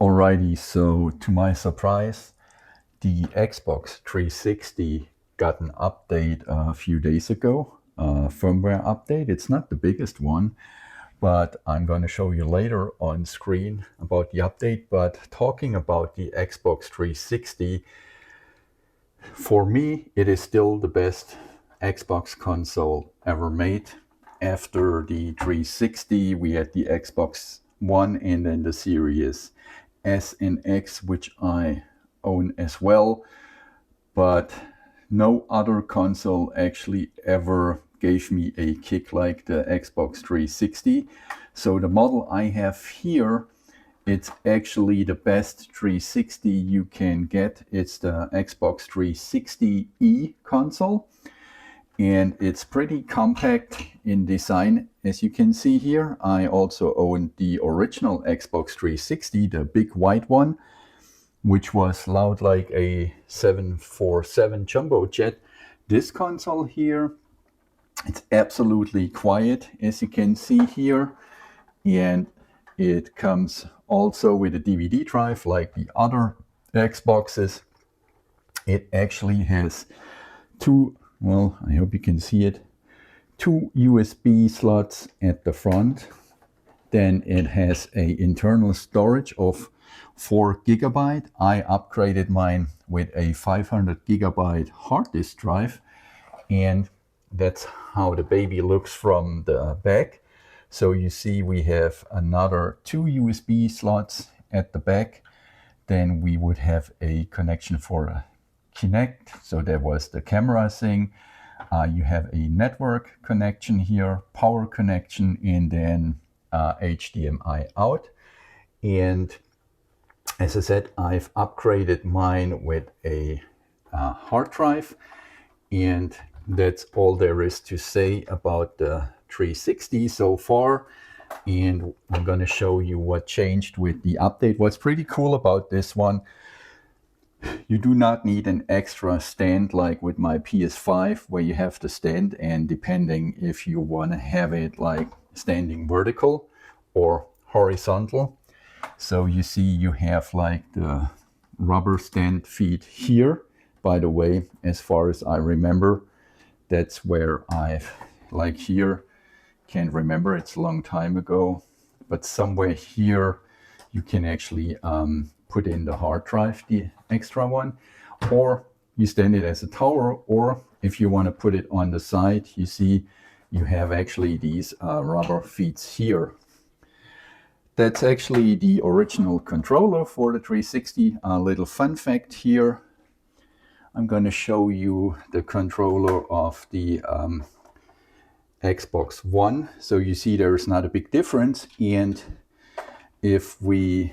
Alrighty, so to my surprise, the Xbox 360 got an update a few days ago, a firmware update. It's not the biggest one, but I'm going to show you later on screen about the update. But talking about the Xbox 360, for me, it is still the best Xbox console ever made. After the 360, we had the Xbox One and then the Series S and X, which I own as well. But no other console actually ever gave me a kick like the Xbox 360. So the model I have here, it's actually the best 360 you can get. It's the Xbox 360e console, and it's pretty compact in design. As you can see here, I also own the original Xbox 360, the big white one, which was loud like a 747 jumbo jet. This console here, it's absolutely quiet, as you can see here, and it comes also with a DVD drive like the other Xboxes. It actually has two, well, I hope you can see it, two USB slots at the front. Then it has an internal storage of 4 GB. I upgraded mine with a 500 GB hard disk drive, and that's how the baby looks from the back. So you see we have another 2 USB slots at the back. Then we would have a connection for a Kinect. So that was the camera thing. You have a network connection here, power connection, and then HDMI out. And as I said, I've upgraded mine with a hard drive, and that's all there is to say about the 360 so far. And I'm going to show you what changed with the update. What's pretty cool about this one, you do not need an extra stand like with my PS5 where you have the stand, and depending if you want to have it like standing vertical or horizontal. So you see you have like the rubber stand feet here. By the way, as far as I remember, that's where I've, like here, can't remember, it's a long time ago, but somewhere here you can actually put in the hard drive, the extra one, or you stand it as a tower, or if you want to put it on the side, you see you have actually these rubber feet here. That's actually the original controller for the 360. A little fun fact here, I'm going to show you the controller of the Xbox One. So you see there's not a big difference, and if we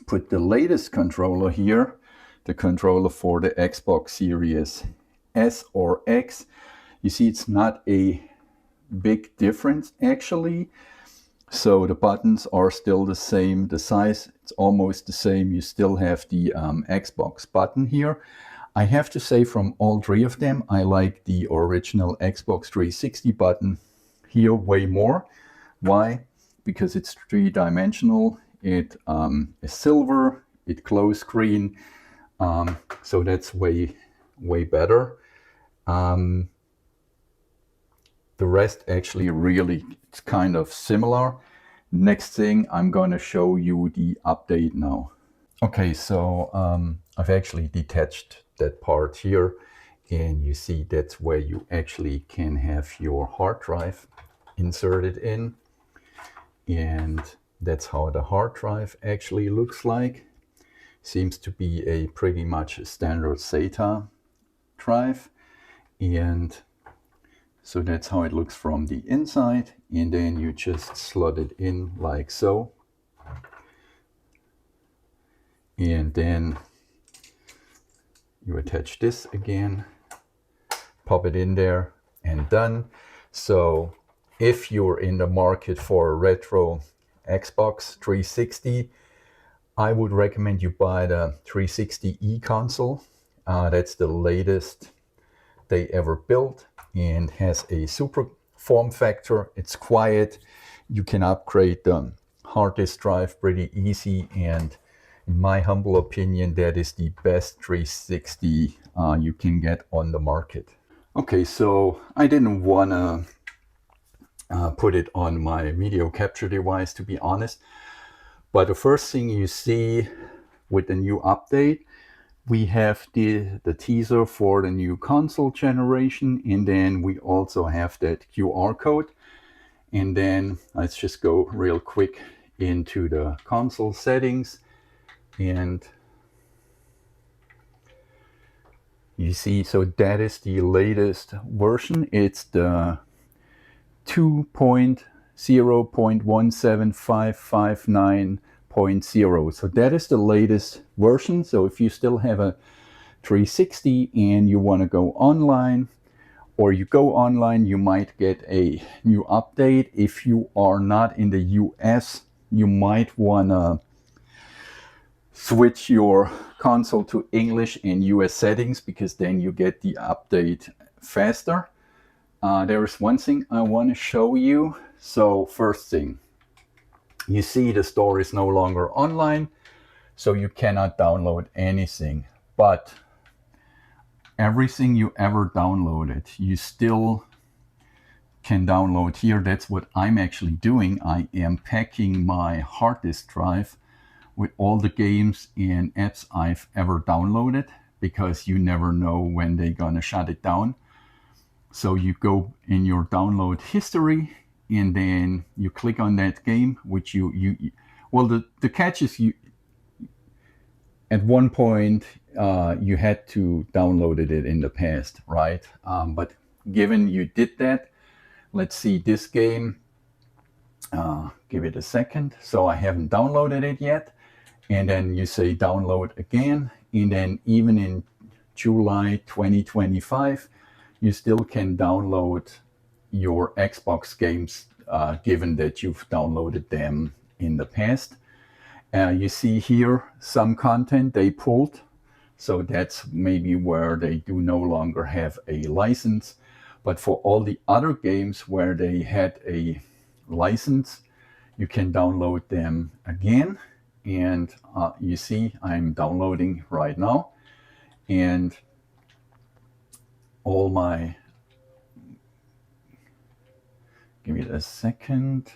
put the latest controller here, the controller for the Xbox Series S or X, you see it's not a big difference actually. So the buttons are still the same, the size it's almost the same. You still have the Xbox button here. I have to say from all three of them, I like the original Xbox 360 button here way more. Why? Because it's three-dimensional, it is silver, it glows green, so that's way better. The rest actually really, it's kind of similar. Next thing, I'm going to show you the update now. Okay, so I've actually detached that part here, and you see that's where you actually can have your hard drive inserted in, and that's how the hard drive actually looks like. Seems to be a pretty much standard SATA drive, and so that's how it looks from the inside, and then you just slot it in like so, and then you attach this again, pop it in there, and done. So if you're in the market for a retro Xbox 360, I would recommend you buy the 360e console. That's the latest they ever built and has a super form factor. It's quiet. You can upgrade the hard disk drive pretty easy, and in my humble opinion, that is the best 360 you can get on the market. Okay, so I didn't want to put it on my video capture device, to be honest, but the first thing you see with the new update, we have the teaser for the new console generation, and then we also have that QR code. And then let's just go real quick into the console settings, and you see, so that is the latest version. It's the 2.0.17559.0. So that is the latest version. So if you still have a 360 and you want to go online, or you go online, you might get a new update. If you are not in the US, you might want to switch your console to English and US settings, because then you get the update faster. There is one thing I want to show you. So first thing, you see the store is no longer online, so you cannot download anything. But everything you ever downloaded, you still can download here. That's what I'm actually doing. I am packing my hard disk drive with all the games and apps I've ever downloaded, because you never know when they're gonna shut it down. So you go in your download history, and then you click on that game, which well, the catch is, you at one point you had to download it in the past, right? But given you did that, let's see this game. Give it a second. So I haven't downloaded it yet, and then you say download again, and then even in July 2025, you still can download your Xbox games, given that you've downloaded them in the past. You see here some content they pulled, so that's maybe where they do no longer have a license. But for all the other games where they had a license, you can download them again. And you see I'm downloading right now, and all my, give it a second,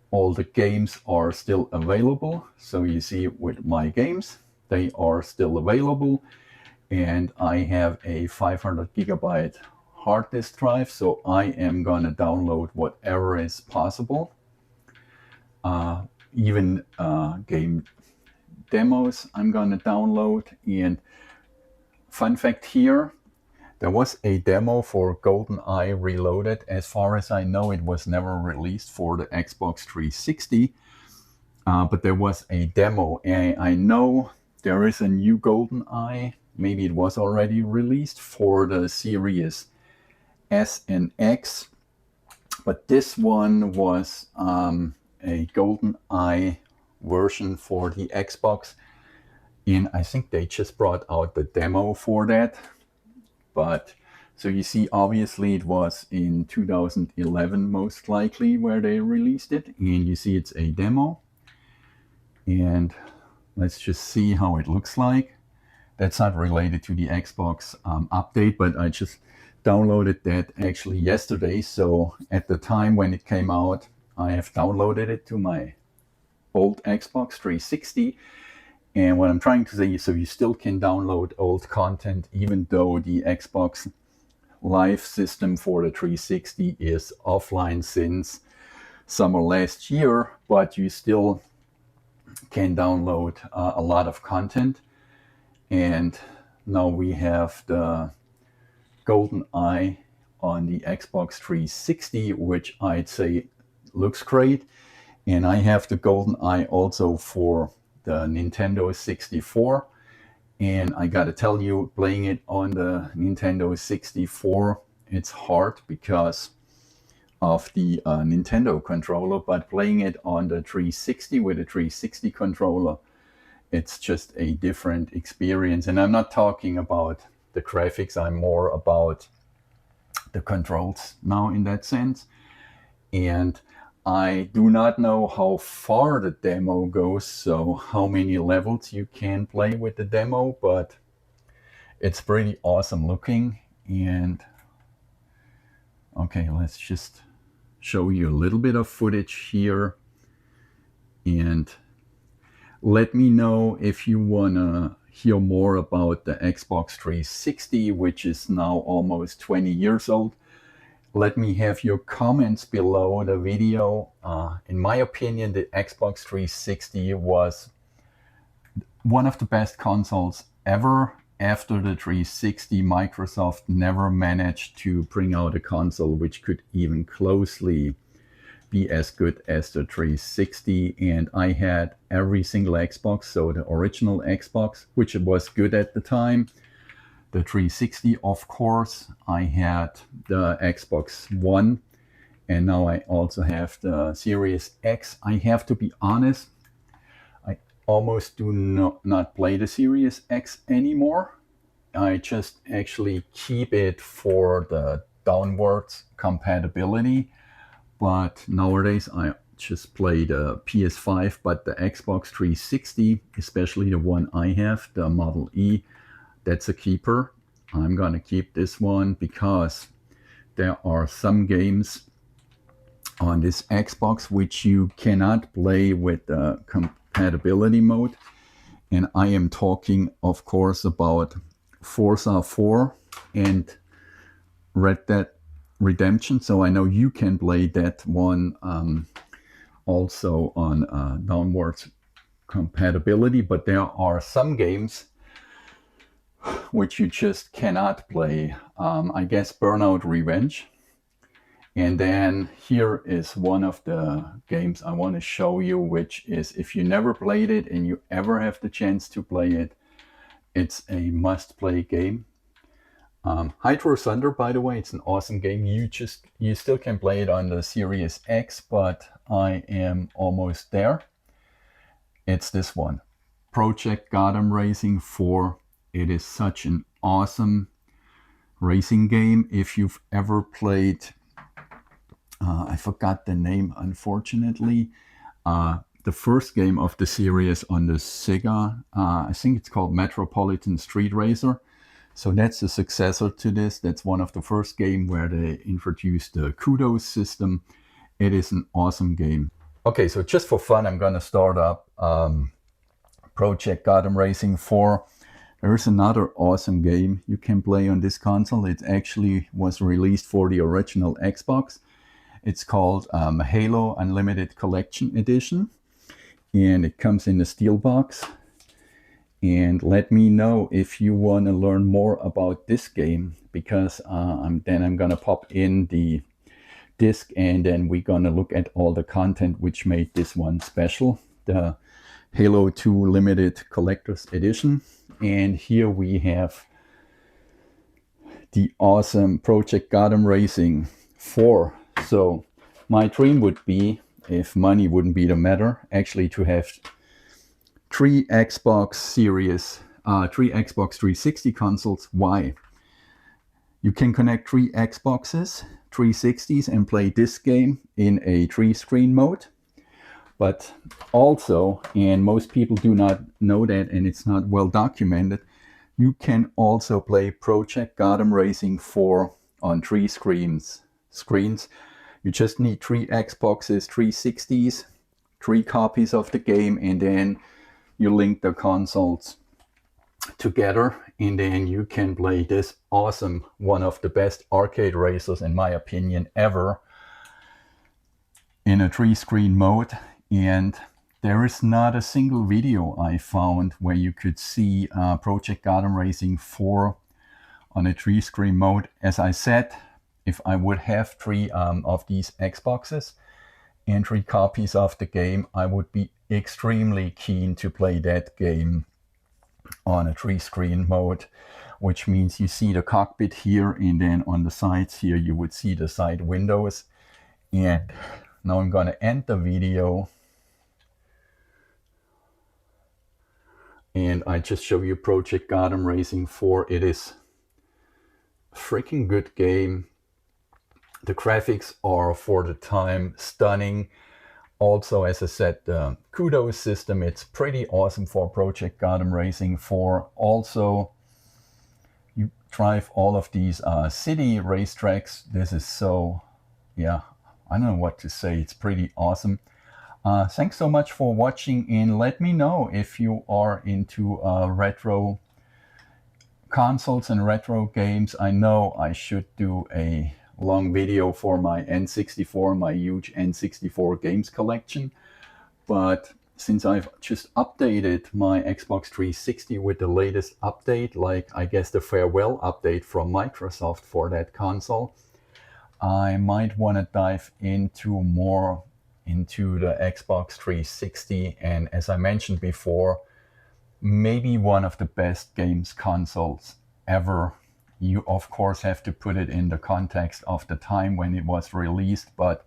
all the games are still available. So you see with my games, they are still available, and I have a 500 gigabyte hard disk drive, so I am gonna download whatever is possible, even game demos I'm gonna download. And fun fact here, there was a demo for GoldenEye Reloaded. As far as I know, it was never released for the Xbox 360, but there was a demo. And I know there is a new GoldenEye, maybe it was already released for the Series S and X, but this one was a GoldenEye version for the Xbox, and I think they just brought out the demo for that. But so you see, obviously it was in 2011 most likely where they released it, and you see it's a demo. And let's just see how it looks like. That's not related to the Xbox update, but I just downloaded that actually yesterday. So at the time when it came out, I have downloaded it to my old Xbox 360. And what I'm trying to say is, so you still can download old content, even though the Xbox Live system for the 360 is offline since summer last year, but you still can download a lot of content. And now we have the GoldenEye on the Xbox 360, which I'd say looks great. And I have the GoldenEye also for the Nintendo 64. And I gotta tell you, playing it on the Nintendo 64, it's hard because of the Nintendo controller, but playing it on the 360 with a 360 controller, it's just a different experience. And I'm not talking about the graphics, I'm more about the controls now in that sense. And I do not know how far the demo goes, so how many levels you can play with the demo, but it's pretty awesome looking. And okay, let's just show you a little bit of footage here. And let me know if you want to hear more about the Xbox 360, which is now almost 20 years old. Let me have your comments below the video. In my opinion, the Xbox 360 was one of the best consoles ever. After the 360, Microsoft never managed to bring out a console which could even closely be as good as the 360. And I had every single Xbox, so the original Xbox, which was good at the time. The 360, of course. I had the Xbox One, and now I also have the Series X. I have to be honest, I almost do not play the Series X anymore. I just actually keep it for the downwards compatibility. But nowadays I just play the PS5, but the Xbox 360, especially the one I have, the Model E, that's a keeper. I'm gonna keep this one because there are some games on this Xbox which you cannot play with the compatibility mode. And I am talking, of course, about Forza 4 and Red Dead Redemption. So I know you can play that one also on downwards compatibility, but there are some games which you just cannot play. I guess Burnout Revenge. And then here is one of the games I want to show you, which is, if you never played it and you ever have the chance to play it, it's a must-play game. Hydro Thunder, by the way, it's an awesome game. You still can play it on the Series X, but I am almost there. It's this one, Project Gotham Racing 4. It is such an awesome racing game. If you've ever played, I forgot the name, unfortunately, the first game of the series on the Sega, I think it's called Metropolitan Street Racer. So that's the successor to this. That's one of the first games where they introduced the kudos system. It is an awesome game. Okay, so just for fun, I'm gonna start up Project Gotham Racing 4. There is another awesome game you can play on this console. It actually was released for the original Xbox. It's called Halo Unlimited Collection Edition, and it comes in a Steelbox. And let me know if you want to learn more about this game, because I'm gonna pop in the disc, and then we're gonna look at all the content which made this one special, the Halo 2 Limited Collector's Edition. And here we have the awesome Project Gotham Racing 4. So my dream would be, if money wouldn't be the matter, actually to have three Xbox 360 consoles. Why? You can connect three Xboxes, 360s, and play this game in a 3-screen mode. But also, and most people do not know that, and it's not well documented, you can also play Project Gotham Racing 4 on 3 screens. You just need 3 Xboxes, 360s, 3 copies of the game, and then you link the consoles together, and then you can play this awesome, one of the best arcade racers in my opinion ever, in a 3-screen mode. And there is not a single video I found where you could see Project Gotham Racing 4 on a 3-screen mode. As I said, if I would have 3 of these Xboxes and 3 copies of the game, I would be extremely keen to play that game on a 3-screen mode, which means you see the cockpit here, and then on the sides here you would see the side windows. And now I'm going to end the video, and I just show you Project Gotham Racing 4. It is a freaking good game. The graphics are for the time stunning. Also, as I said, the kudos system, it's pretty awesome for Project Gotham Racing. For also, you drive all of these city racetracks. This is so, yeah, I don't know what to say. It's pretty awesome. Thanks so much for watching, and let me know if you are into retro consoles and retro games. I know I should do a long video for my N64, my huge N64 games collection, but since I've just updated my Xbox 360 with the latest update, like I guess the farewell update from Microsoft for that console, I might want to dive into more into the Xbox 360, and as I mentioned before, maybe one of the best games consoles ever. You of course have to put it in the context of the time when it was released, but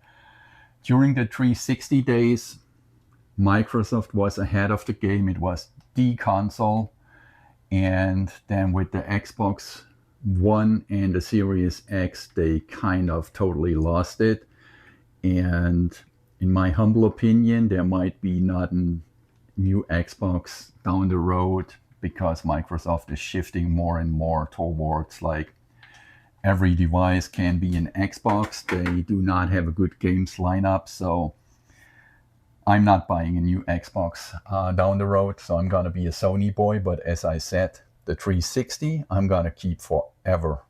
during the 360 days, Microsoft was ahead of the game. It was the console, and then with the Xbox One and the Series X, they kind of totally lost it. And in my humble opinion, there might be not a new Xbox down the road, because Microsoft is shifting more and more towards like every device can be an Xbox. They do not have a good games lineup, so I'm not buying a new Xbox down the road. So I'm gonna be a Sony boy. But as I said, the 360 I'm gonna keep forever.